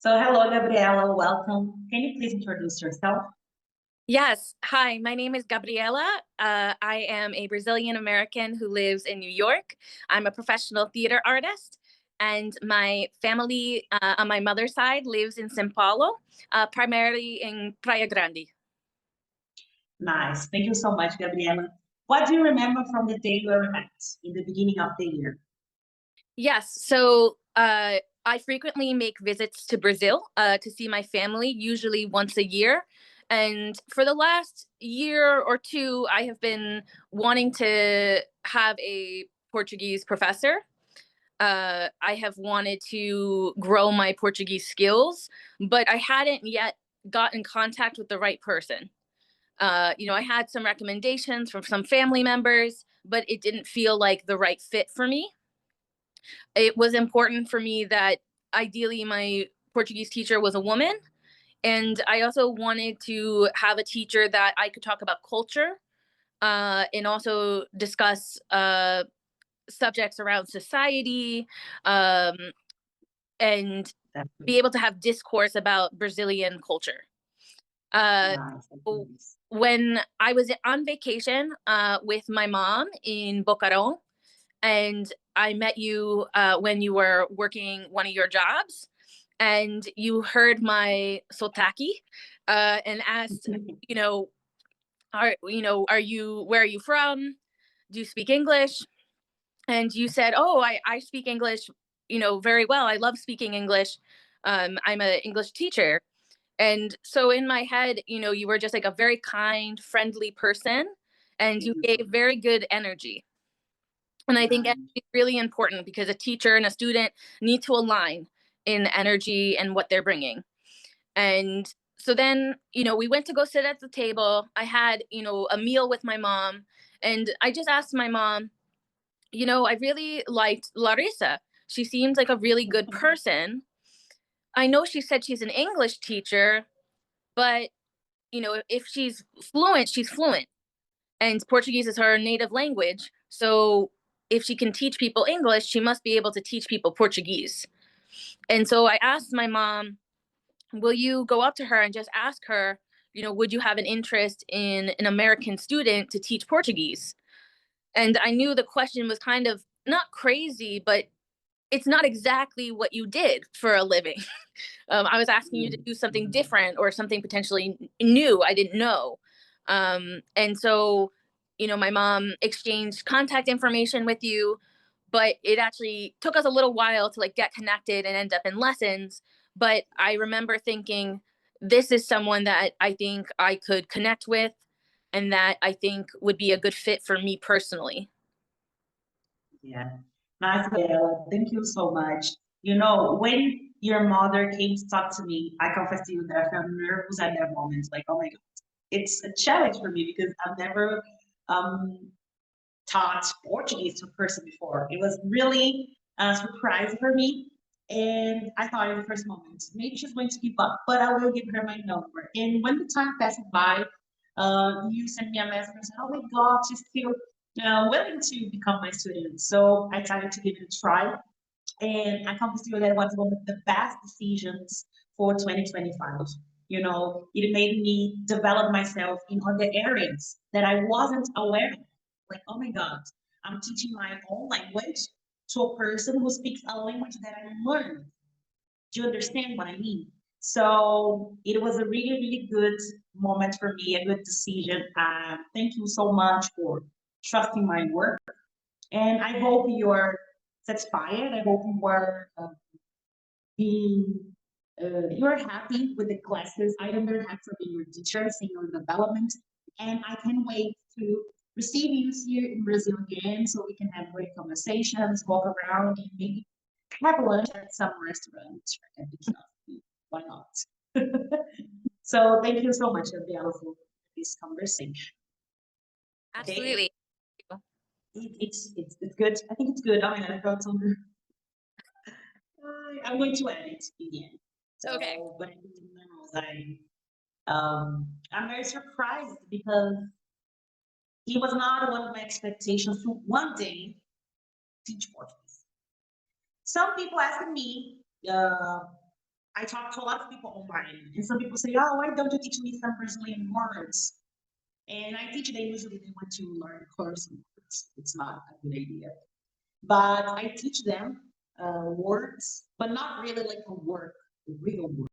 So hello, Gabriella, welcome. Can you please introduce yourself? Yes. Hi, my name is Gabriella. I am a Brazilian American who lives in New York. I'm a professional theater artist, and my family on my mother's side lives in São Paulo, primarily in Praia Grande. Nice. Thank you so much, Gabriella. What do you remember from the day we met in the beginning of the year? Yes. So I frequently make visits to Brazil to see my family, usually once a year. And for the last year or two, I have been wanting to have a Portuguese professor. I have wanted to grow my Portuguese skills, but I hadn't yet got in contact with the right person. I had some recommendations from some family members, but it didn't feel like the right fit for me. It was important for me that ideally my Portuguese teacher was a woman. And I also wanted to have a teacher that I could talk about culture and also discuss subjects around society, um, and be Definitely. able to have discourse about Brazilian culture. Uh, Nice. so Nice. when I was on vacation with my mom in Bocarão, and I met you when you were working one of your jobs, and you heard my sotaque and asked, you know, are you where are you from? Do you speak English? And you said, "Oh, I speak English, very well. I love speaking English. I'm an English teacher." And so in my head, you were just like a very kind, friendly person, and Thank you you so gave very good energy. And I think much. it's really important because a teacher and a student need to align in energy and what they're bringing. And so then, we went to go sit at the table. I had, a meal with my mom, and I just asked my mom, I really liked Larissa. She seems like a really good person. I know she said she's an English teacher, but if she's fluent, she's fluent. And Portuguese is her native language. So if she can teach people English, she must be able to teach people Portuguese. And so I asked my mom, will you go up to her and just ask her, would you have an interest in an American student to teach Portuguese? And I knew the question was kind of not crazy, but it's not exactly what you did for a living. I was asking you to do something different or something potentially new I didn't know. And so, my mom exchanged contact information with you, but it actually took us a little while to like get connected and end up in lessons. But I remember thinking, this is someone that I think I could connect with and that I think would be a good fit for me personally. Yeah. Nice, Gabriella. Thank you so much. When your mother came to talk to me, I confess to you that I felt nervous at that moment. Like, oh my God, it's a challenge for me because I've never um, taught Portuguese to a person before. It was really a surprise for me. And I thought in the first moment, maybe she's going to give up, but I will give her my number. And when the time passed by, you sent me a message and said, oh my God, she's still willing to become my student. So I decided to give it a try. And I confess to you that it was one of the best decisions for 2025. It made me develop myself in other areas that I wasn't aware of. Like, oh my God, I'm teaching my own language to a person who speaks a language that I learned. Do you understand what I mean? So it was a really, really good moment for me, a good decision. Thank you so much for trusting my work. And I hope you're satisfied. I hope you are being you're happy with the classes. I am very happy for being your teacher, seeing your development, and I can't wait to receive you here in Brazil again, so we can have great conversations, walk around, and maybe have lunch at some restaurant at the kiosk. Why not? So thank you so much, Gabriela, for this conversation. Okay, Absolutely. it's good. I think it's good. Oh my God, I felt so good. I'm going to edit again. Okay. So, but I think in general, I'm very surprised because it was not one of my expectations to one day teach Portuguese. Some people asking me, I talk to a lot of people online, and some people say, "Oh, why don't you teach me some Brazilian words?" And I teach them usually they want to learn Persian words. It's not a good idea, but I teach them words, but not really like a word, a real word.